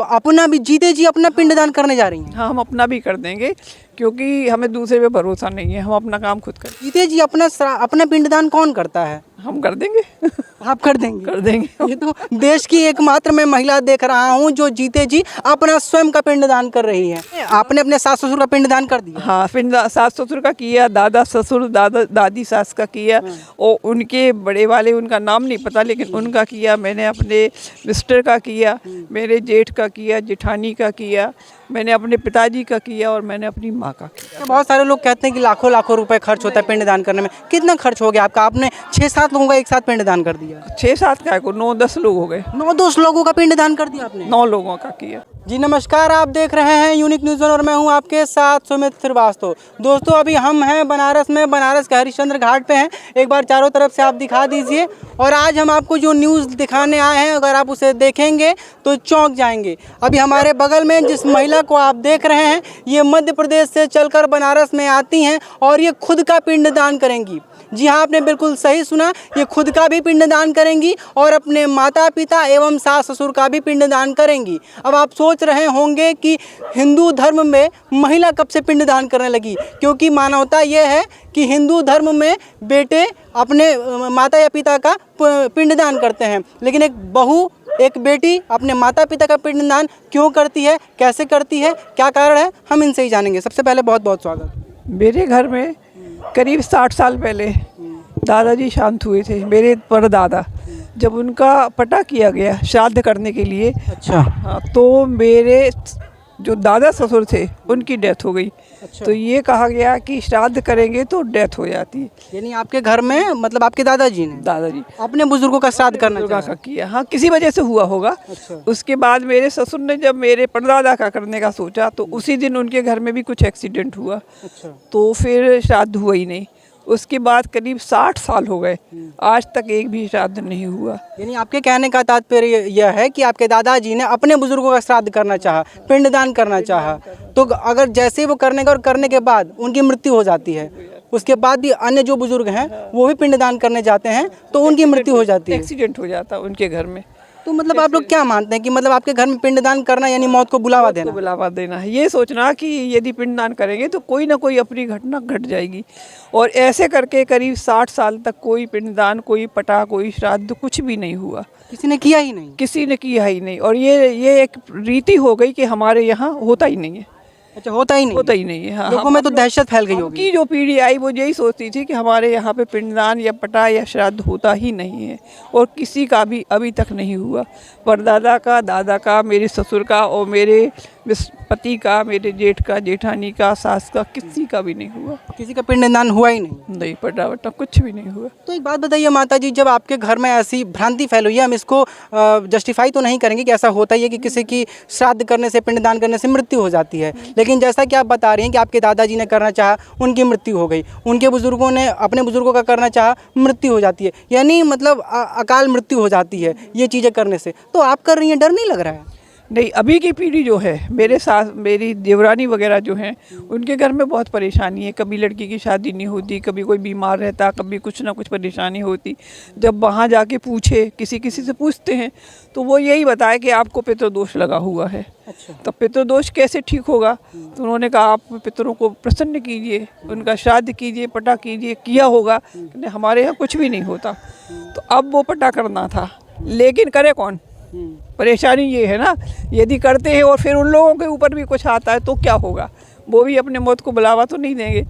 अपना भी जीते जी अपना पिंडदान करने जा रही हैं? हाँ, हम अपना भी कर देंगे क्योंकि हमें दूसरे पे भरोसा नहीं है, हम अपना काम खुद कर जीते जी अपना पिंडदान कौन करता है? हम कर देंगे आप कर देंगे? कर देंगे। ये तो देश की एकमात्र मैं महिला देख रहा हूँ जो जीते जी अपना स्वयं का पिंडदान कर रही है। आपने अपने सास ससुर का पिंडदान कर दिया? हाँ, फिर सास ससुर का किया, दादा ससुर दादा दादी सास का किया, और उनके बड़े वाले उनका नाम नहीं पता लेकिन उनका किया। मैंने अपने मिस्टर का किया, मेरे जेठ का किया, जेठानी का किया, मैंने अपने पिताजी का किया और मैंने अपनी माँ का किया। तो बहुत सारे लोग कहते हैं कि लाखों लाखों रुपए खर्च होता है पिंडदान करने में। कितना खर्च हो गया आपका? आपने 6-7 लोगों का एक साथ पिंडदान कर दिया? 6-7 का को 9-10 लोग हो गए। 9-10 लोगों का पिंडदान कर दिया आपने? 9 लोगों का किया। जी नमस्कार, आप देख रहे हैं यूनिक न्यूज़ और मैं हूं आपके साथ सुमित श्रीवास्तव। दोस्तों अभी हम हैं बनारस में, बनारस के हरिश्चंद्र घाट पे हैं। एक बार चारों तरफ से आप दिखा दीजिए। और आज हम आपको जो न्यूज़ दिखाने आए हैं, अगर आप उसे देखेंगे तो चौंक जाएंगे। अभी हमारे बगल में जिस महिला को आप देख रहे हैं, ये मध्य प्रदेश से चलकर बनारस में आती हैं और ये खुद का पिंडदान करेंगी। जी हाँ, आपने बिल्कुल सही सुना, ये खुद का भी पिंडदान करेंगी और अपने माता पिता एवं सास ससुर का भी पिंडदान करेंगी। अब आप सोच रहे होंगे कि हिंदू धर्म में महिला कब से पिंडदान करने लगी, क्योंकि मानवता ये है कि हिंदू धर्म में बेटे अपने माता या पिता का पिंडदान करते हैं, लेकिन एक बहू एक बेटी अपने माता पिता का पिंडदान क्यों करती है, कैसे करती है, क्या कारण है, हम इनसे ही जानेंगे। सबसे पहले बहुत बहुत स्वागत। मेरे घर में करीब 60 साल पहले दादाजी शांत हुए थे, मेरे परदादा। जब उनका पटा किया गया श्राद्ध करने के लिए, अच्छा। हाँ, तो मेरे जो दादा ससुर थे उनकी डेथ हो गई। अच्छा। तो ये कहा गया कि श्राद्ध करेंगे तो डेथ हो जाती है। यानी आपके घर में मतलब आपके दादाजी ने दादाजी अपने बुजुर्गों का श्राद्ध करना दुर्गा चाहा। का किया, हाँ, किसी वजह से हुआ होगा। अच्छा। उसके बाद मेरे ससुर ने जब मेरे परदादा का करने का सोचा तो उसी दिन उनके घर में भी कुछ एक्सीडेंट हुआ, अच्छा। तो फिर श्राद्ध हुआ ही नहीं। उसके बाद करीब 60 साल हो गए, आज तक एक भी श्राद्ध नहीं हुआ। यानी आपके कहने का तात्पर्य यह है कि आपके दादाजी ने अपने बुजुर्गों का श्राद्ध करना चाहा, पिंडदान करना चाहा, तो अगर जैसे वो करने का और करने के बाद उनकी मृत्यु हो जाती है, उसके बाद भी अन्य जो बुजुर्ग हैं वो भी पिंडदान करने जाते हैं तो उनकी मृत्यु हो जाती है, एक्सीडेंट हो जाता है उनके घर में। तो मतलब आप लोग क्या मानते हैं कि मतलब आपके घर में पिंडदान करना यानी मौत को बुलावा तो देना? बुलावा देना है, ये सोचना कि यदि पिंडदान करेंगे तो कोई ना कोई अपनी घटना घट जाएगी। और ऐसे करके करीब 60 साल तक कोई पिंडदान, कोई पटा, कोई श्राद्ध कुछ भी नहीं हुआ, किसी ने किया ही नहीं? किसी ने किया ही नहीं। और ये एक रीति हो गई कि हमारे यहाँ होता ही नहीं है। अच्छा, होता ही नहीं? होता ही नहीं है, हाँ। लोगों में तो दहशत फैल गई होगी। की जो पीढ़ी आई वो यही सोचती थी कि हमारे यहाँ पे पिंडदान या पटा या श्राद्ध होता ही नहीं है, और किसी का भी अभी तक नहीं हुआ। परदादा का, दादा का, मेरे ससुर का और मेरे पति का, मेरे जेठ का, जेठानी का, सास का, किसी का भी नहीं हुआ। किसी का पिंडदान हुआ ही नहीं? नहीं, पटा वटा कुछ भी नहीं हुआ। तो एक बात बताइए माता जी, जब आपके घर में ऐसी भ्रांति फैल हुई है, हम इसको जस्टिफाई तो नहीं करेंगे कि ऐसा होता ही है कि किसी की श्राद्ध करने से, पिंडदान करने से मृत्यु हो जाती है, लेकिन जैसा कि आप बता रही हैं कि आपके दादाजी ने करना चाहा, उनकी मृत्यु हो गई, उनके बुजुर्गों ने अपने बुजुर्गों का करना चाहा, मृत्यु हो जाती है, यानी मतलब अकाल मृत्यु हो जाती है ये चीज़ें करने से, तो आप कर रही हैं, डर नहीं लग रहा है? नहीं, अभी की पीढ़ी जो है, मेरे सास, मेरी देवरानी वगैरह जो हैं, उनके घर में बहुत परेशानी है। कभी लड़की की शादी नहीं होती, कभी कोई बीमार रहता, कभी कुछ ना कुछ परेशानी होती। जब वहाँ जाके पूछे, किसी से पूछते हैं तो वो यही बताया कि आपको पितृदोष लगा हुआ है। अच्छा। तो पितृदोष कैसे ठीक होगा? तो उन्होंने कहा आप पितरों को प्रसन्न कीजिए, उनका श्राद्ध कीजिए, पटा कीजिए। किया होगा, हमारे यहाँ कुछ भी नहीं होता। तो अब वो पटा करना था, लेकिन करे कौन? परेशानी ये है ना, यदि करते हैं और फिर उन लोगों के ऊपर भी कुछ आता है तो क्या होगा? वो भी अपने मौत को बुलावा तो नहीं देंगे।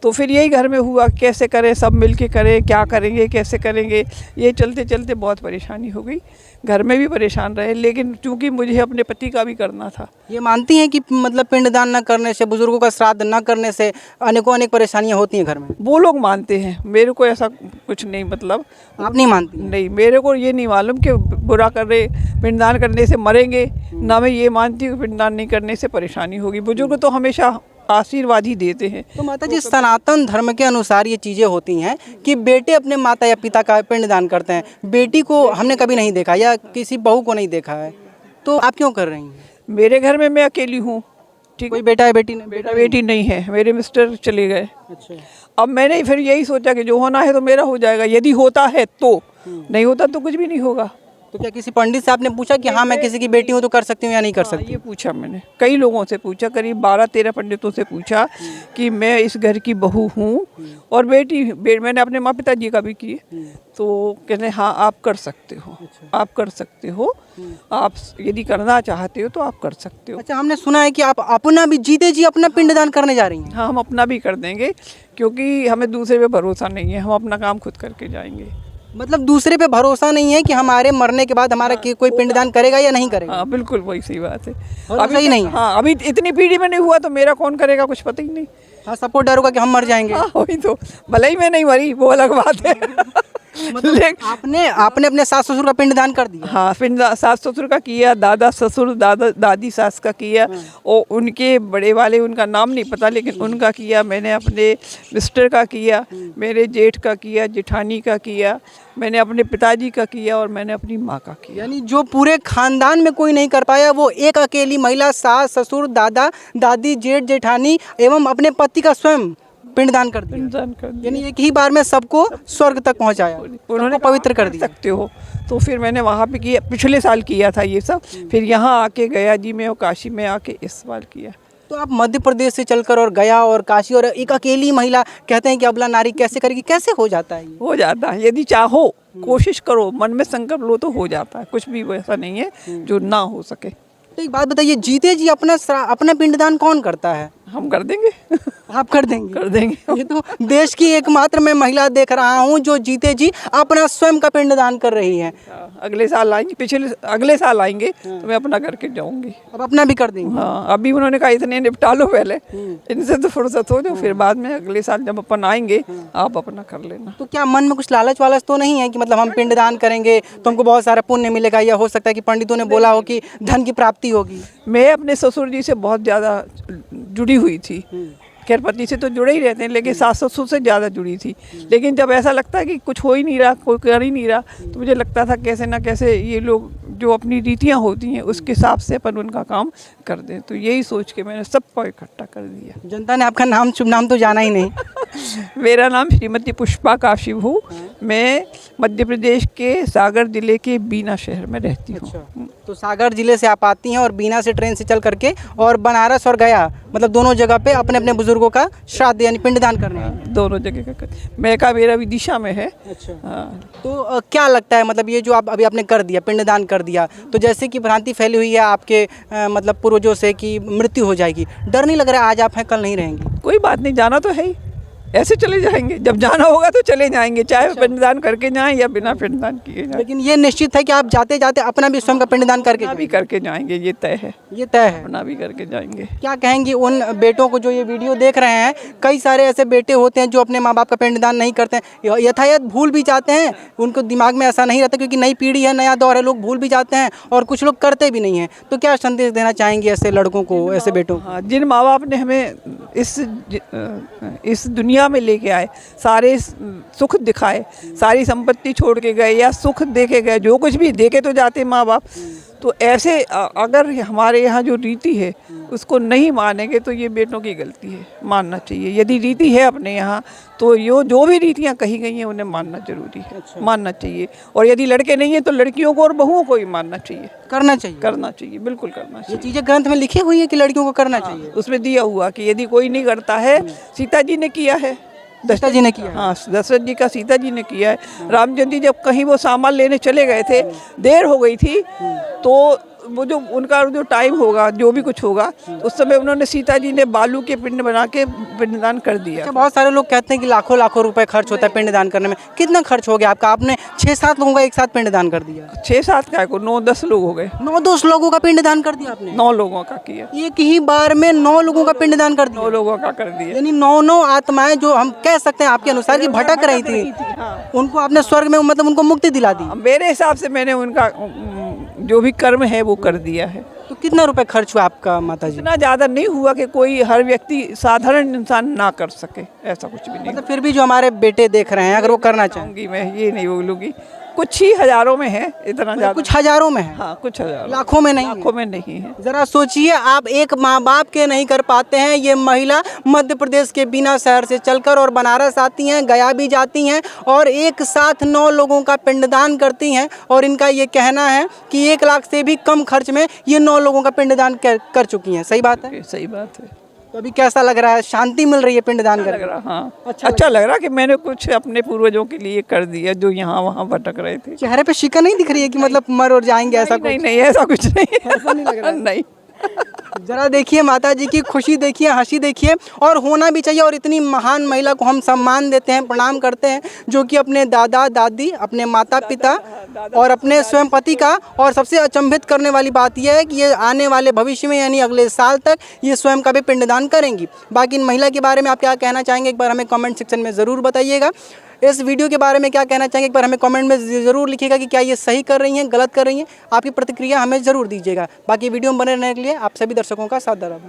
तो फिर यही घर में हुआ, कैसे करें, सब मिल के करें, क्या करेंगे, कैसे करेंगे, ये चलते चलते बहुत परेशानी हो गई। घर में भी परेशान रहे, लेकिन चूंकि मुझे अपने पति का भी करना था। ये मानती हैं कि मतलब पिंडदान न करने से, बुजुर्गों का श्राद्ध न करने से अनेकों अनेक परेशानियां होती हैं घर में? वो लोग मानते हैं, मेरे को ऐसा कुछ नहीं, मतलब आप नहीं मानती? नहीं, मेरे को ये नहीं मालूम कि बुरा कर रहे, पिंडदान करने से मरेंगे ना। मैं ये मानती हूँ पिंडदान नहीं करने से परेशानी होगी। बुजुर्ग तो हमेशा आशीर्वाद ही देते हैं। तो माता जी, सनातन धर्म के अनुसार ये चीज़ें होती हैं कि बेटे अपने माता या पिता का पिंडदान करते हैं, बेटी को हमने कभी नहीं देखा या किसी बहू को नहीं देखा है, तो आप क्यों कर रही हैं? मेरे घर में मैं अकेली हूँ, ठीक, कोई बेटा है, बेटी नहीं? बेटा बेटी नहीं है, मेरे मिस्टर चले गए। अच्छा। अब मैंने फिर यही सोचा कि जो होना है तो मेरा हो जाएगा, यदि होता है तो, नहीं होता तो कुछ भी नहीं होगा। तो क्या किसी पंडित से आपने पूछा कि हाँ मैं किसी की बेटी हूँ तो कर सकती हूँ या नहीं कर सकती? ये पूछा मैंने, कई लोगों से पूछा, करीब 12-13 पंडितों से पूछा कि मैं इस घर की बहू हूँ और मैंने अपने माँ पिताजी का भी किए, तो कहते हाँ आप कर सकते हो, आप कर सकते हो, आप यदि करना चाहते हो तो आप कर सकते हो। अच्छा, हमने सुना है कि आप अपना भी जीते जी अपना पिंडदान करने जा रही हैं। हाँ, हम अपना भी कर देंगे क्योंकि हमें दूसरे पे भरोसा नहीं है, हम अपना काम खुद करके जाएंगे। मतलब दूसरे पे भरोसा नहीं है कि हमारे मरने के बाद हमारा कोई पिंडदान करेगा या नहीं करेगा? हाँ बिल्कुल, वही सही बात है। अभी सही नहीं है। हाँ, अभी इतनी पीढ़ी में नहीं हुआ तो मेरा कौन करेगा, कुछ पता ही नहीं। हाँ, सबको डर होगा कि हम मर जाएंगे। हाँ वही तो, भले ही मैं नहीं मरी वो अलग बात है। मतलब आपने अपने सास ससुर का पिंडदान कर दिया? हाँ, फिर सास ससुर का किया, दादा ससुर, दादा दादी सास का किया, और उनके बड़े वाले, उनका नाम नहीं पता लेकिन उनका किया, मैंने अपने मिस्टर का किया, मेरे जेठ का किया, जेठानी का किया, मैंने अपने पिताजी का किया और मैंने अपनी माँ का किया। यानी जो पूरे खानदान में कोई नहीं कर पाया वो एक अकेली महिला सास ससुर दादा दादी जेठ जेठानी एवं अपने पति का स्वयं पिंडदान कर दिया। पिंडदान कर दिया। यानी एक ही बार में सबको स्वर्ग तक पहुंचाया, उन्होंने सबको पवित्र कर दिया। सकते हो, तो फिर मैंने वहाँ पे किया, पिछले साल किया था ये सब, फिर यहाँ आके गया जी में और काशी में आके इस बार किया। तो आप मध्य प्रदेश से चलकर और गया और काशी और एक अकेली महिला, कहते हैं कि अबला नारी कैसे करेगी, कैसे हो जाता है ये? हो जाता है, यदि चाहो, कोशिश करो, मन में संकल्प लो तो हो जाता है, कुछ भी वैसा नहीं है जो ना हो सके। तो एक बात बताइए, जीते जी अपना पिंडदान कौन करता है? हम कर देंगे। आप कर देंगे? कर देंगे। ये तो देश की एकमात्र मैं महिला देख रहा हूँ जो जीते जी अपना स्वयं का पिंडदान कर रही है। अगले साल आएंगे, अगले साल आएंगे तो मैं अपना करके जाऊंगी। अब अपना भी कर देंगे? हाँ, अभी उन्होंने कहा इतने निपटा लो पहले, इनसे तो फुर्सत हो जाओ, फिर बाद में अगले साल जब अपन आएंगे आप अपना कर लेना। तो क्या मन में कुछ लालच वालच तो नहीं है कि मतलब हम पिंडदान करेंगे तो हमको बहुत सारा पुण्य मिलेगा, या हो सकता है कि पंडितों ने बोला हो कि धन की प्राप्ति होगी? मैं अपने ससुर जी से बहुत ज़्यादा जुड़ी हुई थी, खैर पति से तो जुड़े ही रहते हैं लेकिन सास ससुर से ज़्यादा जुड़ी थी, लेकिन जब ऐसा लगता है कि कुछ हो ही नहीं रहा, कोई कर ही नहीं रहा, तो मुझे लगता था कैसे ना कैसे ये लोग जो अपनी रीतियाँ होती हैं उसके हिसाब से अपन उनका काम कर दें, तो यही सोच के मैंने सबको इकट्ठा कर दिया। जनता ने आपका नाम शुभ नाम तो जाना ही नहीं। मेरा नाम श्रीमती पुष्पा काशिभू, मैं मध्य प्रदेश के सागर जिले के बीना शहर में रहती हूँ। अच्छा, तो सागर जिले से आप आती हैं और बीना से ट्रेन से चल करके और बनारस और गया, मतलब दोनों जगह पे अपने अपने बुजुर्गों का श्राद्ध यानी पिंडदान करने हैं। दोनों जगह का मैं का मेरा विदिशा में है। अच्छा, हाँ। तो क्या लगता है, मतलब ये जो आप अभी आपने कर दिया, पिंडदान कर दिया, तो जैसे कि भ्रांति फैली हुई है आपके मतलब पूर्वजों से कि मृत्यु हो जाएगी, डर नहीं लग रहा है आज आप हैं कल नहीं रहेंगी? कोई बात नहीं, जाना तो है ही, ऐसे चले जाएंगे, जब जाना होगा तो चले जाएंगे, चाहे पिंडदान करके जाएं या बिना पिंडदान किए जाएं। लेकिन ये निश्चित है कि आप जाते जाते अपना भी स्वयं का पिंडदान करके अपना भी करके जाएंगे, ये तय है, ये तय है। अपना भी करके जाएंगे। क्या कहेंगी उन बेटों को जो ये वीडियो देख रहे हैं? कई सारे ऐसे बेटे होते हैं जो अपने माँ बाप का पिंडदान नहीं करते हैं, यथायथ भूल भी जाते हैं, उनको दिमाग में ऐसा नहीं रहता क्योंकि नई पीढ़ी है, नया दौर है, लोग भूल भी जाते हैं और कुछ लोग करते भी नहीं हैं। तो क्या संदेश देना चाहेंगे ऐसे लड़कों को, ऐसे बेटों को? हाँ, जिन माँ बाप ने हमें इस दुनिया में लेके आए, सारे सुख दिखाए, सारी संपत्ति छोड़ के गए या सुख दे के गए, जो कुछ भी दे के तो जाते माँ बाप, तो ऐसे अगर हमारे यहाँ जो रीति है उसको नहीं मानेंगे तो ये बेटों की गलती है, मानना चाहिए। यदि रीति है अपने यहाँ तो जो भी रीतियाँ कही गई हैं उन्हें मानना जरूरी है। अच्छा। मानना चाहिए, और यदि लड़के नहीं हैं तो लड़कियों को और बहुओं को भी मानना चाहिए, करना चाहिए, करना चाहिए, बिल्कुल करना ये चाहिए। चीज़ें ग्रंथ में लिखी हुई है कि लड़कियों को करना चाहिए। उसमें दिया हुआ कि यदि कोई नहीं करता है, सीता जी ने किया है, सीता जी ने किया। हाँ, दशरथ जी का सीता जी ने किया है। रामचंद्र जी जब कहीं वो सामान लेने चले गए थे, देर हो गई थी, तो वो जो उनका जो टाइम होगा, जो भी कुछ होगा, उस समय उन्होंने सीता जी ने बालू के पिंड बना के पिंडदान कर दिया। अच्छा, बहुत सारे लोग कहते हैं कि लाखों लाखों रुपए खर्च होता है पिंडदान करने में, कितना खर्च हो गया आपका? आपने 6-7 लोगों का एक साथ पिंडदान कर दिया? 6-7 क्या को 9-10 लोग हो गए। 9-10 लोगों का पिंडदान कर दिया आपने? 9 लोगों का किया, एक ही बार में 9 लोगों का पिंडदान कर दिया? 9 लोगों का कर दिया। यानी 9 आत्माएं जो हम कह सकते हैं आपके अनुसार कि भटक रही थी, उनको आपने स्वर्ग में मतलब उनको मुक्ति दिला दी? मेरे हिसाब से मैंने उनका जो भी कर्म है वो कर दिया है। तो कितना रुपए खर्च हुआ आपका माताजी? इतना ज़्यादा नहीं हुआ कि कोई हर व्यक्ति साधारण इंसान ना कर सके, ऐसा कुछ भी नहीं। मतलब फिर भी जो हमारे बेटे देख रहे हैं अगर वो करना चाहें, चाहूँगी मैं, ये नहीं बोलूँगी, कुछ ही हजारों में है, इतना ज़्यादा कुछ हजारों में है, हाँ कुछ हजारों, लाखों में नहीं है। लाखों में नहीं है। जरा सोचिए, आप एक माँ बाप के नहीं कर पाते हैं, ये महिला मध्य प्रदेश के बिना शहर से चलकर और बनारस आती हैं, गया भी जाती हैं और एक साथ 9 लोगों का पिंडदान करती हैं। और इनका ये कहना है कि 1 लाख से भी कम खर्च में ये 9 लोगों का पिंडदान कर चुकी हैं। सही बात है? सही बात है। तो अभी कैसा लग रहा है? शांति मिल रही है पिंडदान लग करके? रहा, हाँ अच्छा लग रहा कि मैंने कुछ अपने पूर्वजों के लिए कर दिया जो यहाँ वहाँ भटक रहे थे। चेहरे पे शिकन नहीं दिख रही है कि मतलब मर और जाएंगे ऐसा कुछ? नहीं नहीं ऐसा कुछ नहीं, ऐसा नहीं लग रहा है? नहीं। जरा देखिए माता जी की खुशी देखिए, हंसी देखिए, और होना भी चाहिए। और इतनी महान महिला को हम सम्मान देते हैं, प्रणाम करते हैं, जो कि अपने दादा दादी, अपने माता पिता और अपने स्वयं पति का, और सबसे अचंभित करने वाली बात यह है कि ये आने वाले भविष्य में यानी अगले साल तक ये स्वयं का भी पिंडदान करेंगी। बाकी इन महिला के बारे में आप क्या कहना चाहेंगे, एक बार हमें कमेंट सेक्शन में ज़रूर बताइएगा। इस वीडियो के बारे में क्या कहना चाहेंगे, एक बार हमें कमेंट में ज़रूर लिखिएगा कि क्या ये सही कर रही हैं, गलत कर रही हैं। आपकी प्रतिक्रिया हमें ज़रूर दीजिएगा। बाकी वीडियो में बने रहने के लिए आप सभी दर्शकों का साथ दे रहा हूँ।